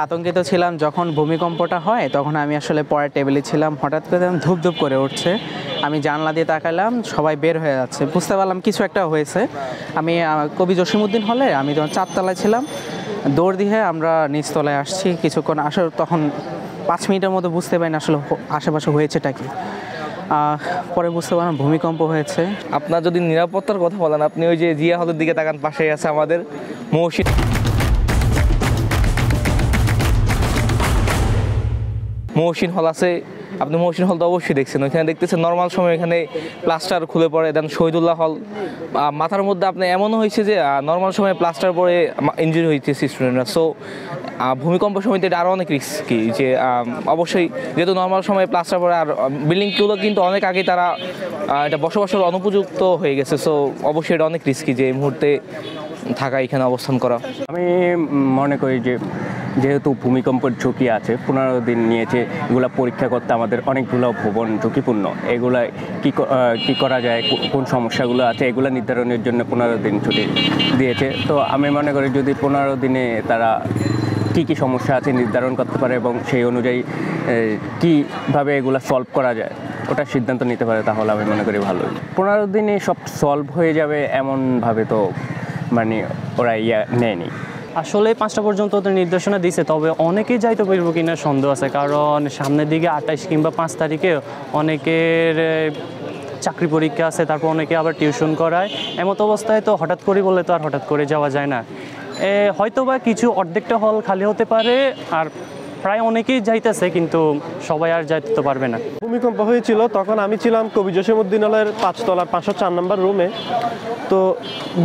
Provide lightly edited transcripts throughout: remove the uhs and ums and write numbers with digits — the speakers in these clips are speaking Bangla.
আতঙ্কিত ছিলাম যখন ভূমিকম্পটা হয়, তখন আমি আসলে পড়ার টেবিলে ছিলাম, হঠাৎ করে ধূপ ধূপ করে উঠছে। আমি জানলা দিয়ে তাকালাম, সবাই বের হয়ে যাচ্ছে, বুঝতে পারলাম কিছু একটা হয়েছে। আমি কবি জসিমউদ্দিন হলে আমি তখন 4 তলায় ছিলাম, দৌড় দিয়ে আমরা নিচতলায় আসছি। কিছুক্ষণ আসলে তখন 5 মিনিটের মতো বুঝতে পারিনি আসলে আশেপাশে হয়েছেটা কি। পরে বুঝতে পারলাম ভূমিকম্প হয়েছে। আপনার যদি নিরাপত্তার কথা বলেন, আপনি ওই যে জিয়া হলের দিকে তাকান, পাশেই আছে আমাদের মহসিন হল আছে। আপনি মহসিন হল তো অবশ্যই দেখছেন, ওইখানে দেখতেছেন নর্মাল সময় এখানে প্লাস্টার খুলে পড়ে। দেন শহীদুল্লাহ হল, মাথার মধ্যে আপনি এমনও হয়েছে যে নর্মাল সময় প্লাস্টার পরে ইনজুরি হয়েছে স্টুডেন্টরা। সো ভূমিকম্প সময়তে এটা আরও অনেক রিস্কি, যে অবশ্যই যেহেতু নর্মাল সময় প্লাস্টার পরে, আর বিল্ডিংগুলো কিন্তু অনেক আগে তারা এটা বসবাসের অনুপযুক্ত হয়ে গেছে। সো অবশ্যই এটা অনেক রিস্কি যে এই মুহূর্তে থাকা, এখানে অবস্থান করা। আমি মনে করি যে যেহেতু ভূমিকম্পের ঝুঁকি আছে, 15 দিন নিয়েছে এগুলো পরীক্ষা করতে, আমাদের অনেকগুলো ভবন ঝুঁকিপূর্ণ, এগুলা কি করা যায়, কোন সমস্যাগুলো আছে এগুলো নির্ধারণের জন্য 15 দিন ছুটি দিয়েছে। তো আমি মনে করি যদি 15 দিনে তারা কী সমস্যা আছে নির্ধারণ করতে পারে এবং সেই অনুযায়ী কীভাবে এগুলো সলভ করা যায় ওটা সিদ্ধান্ত নিতে পারে, তাহলে আমি মনে করি ভালোই। 15 দিনে সব সলভ হয়ে যাবে এমনভাবে তো মানে ওরা নেয়নি। আসলে 5টা পর্যন্ত ওদের নির্দেশনা দিয়েছে, তবে অনেকেই যাইতে পারবো কিনা সন্দেহ আছে, কারণ সামনের দিকে 28 কিংবা 5 তারিখে অনেকের চাকরি পরীক্ষা আছে, তারপর অনেকে আবার টিউশন করায়। এমত অবস্থায় তো হঠাৎ করে বললে তো আর হঠাৎ করে যাওয়া যায় না। হয়তো বা কিছু অর্ধেকটা হল খালি হতে পারে, আর প্রায় অনেকেই যাইতেছে, কিন্তু সবাই আর যাইতে তো পারবে না। ভূমিকম্প হয়েছিল তখন আমি ছিলাম কবি জসিমউদ্দিন হলের 5 তলার 504 নম্বর রুমে। তো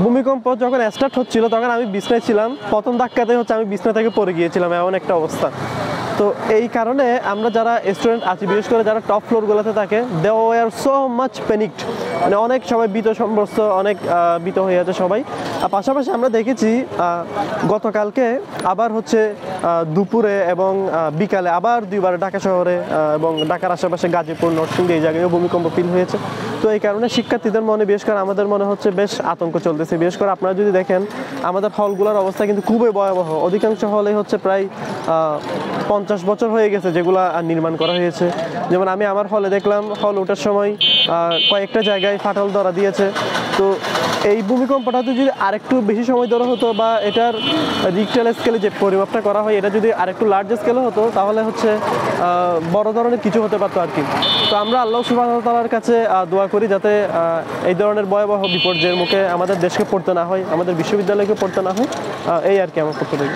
ভূমিকম্প যখন স্টার্ট হচ্ছিল তখন আমি বিছনায় ছিলাম, প্রথম ধাক্কাতে আমি বিছনা থেকে পড়ে গিয়েছিলাম, এমন একটা অবস্থা। তো এই কারণে আমরা যারা স্টুডেন্ট আছি, বিশেষ করে যারা টপ ফ্লোরগুলোতে থাকে, they were so much panicked, মানে অনেক সবাই ভীত সম্ভ্রস্ত, অনেক ভীত হয়ে আছে সবাই। আর পাশাপাশি আমরা দেখেছি গতকালকে আবার দুপুরে এবং বিকালে আবার 2বার ঢাকা শহরে এবং ঢাকার আশেপাশে গাজীপুর, নরসিংদী এই জায়গায় ভূমিকম্প ফিল হয়েছে। তো এই কারণে শিক্ষার্থীদের মনে, বিশেষ করে আমাদের মনে বেশ আতঙ্ক চলতেছে। বিশেষ করে আপনারা যদি দেখেন আমাদের হলগুলোর অবস্থা কিন্তু খুবই ভয়াবহ। অধিকাংশ হলে প্রায় 50 বছর হয়ে গেছে যেগুলো নির্মাণ করা হয়েছে। যেমন আমি আমার হলে দেখলাম, হল ওঠার সময় কয়েকটা জায়গায় ফাটল ধরা দিয়েছে। তো এই ভূমিকম্পটা যদি আরেকটু বেশি সময় ধরা হতো, বা এটার রিক্টার স্কেলে যে পরিমাপটা করা হয় এটা যদি আরেকটু লার্জ স্কেলে হতো, তাহলে বড় ধরনের কিছু হতে পারতো আর কি। তো আমরা আল্লাহ সুবহানাহু ওয়া তাআলার কাছে দোয়া করি যাতে এই ধরনের ভয়াবহ বিপর্যয়ের মুখে আমাদের দেশকে পড়তে না হয়, আমাদের বিশ্ববিদ্যালয়কে পড়তে না হয়, এই আর কি আমার পক্ষ থেকে।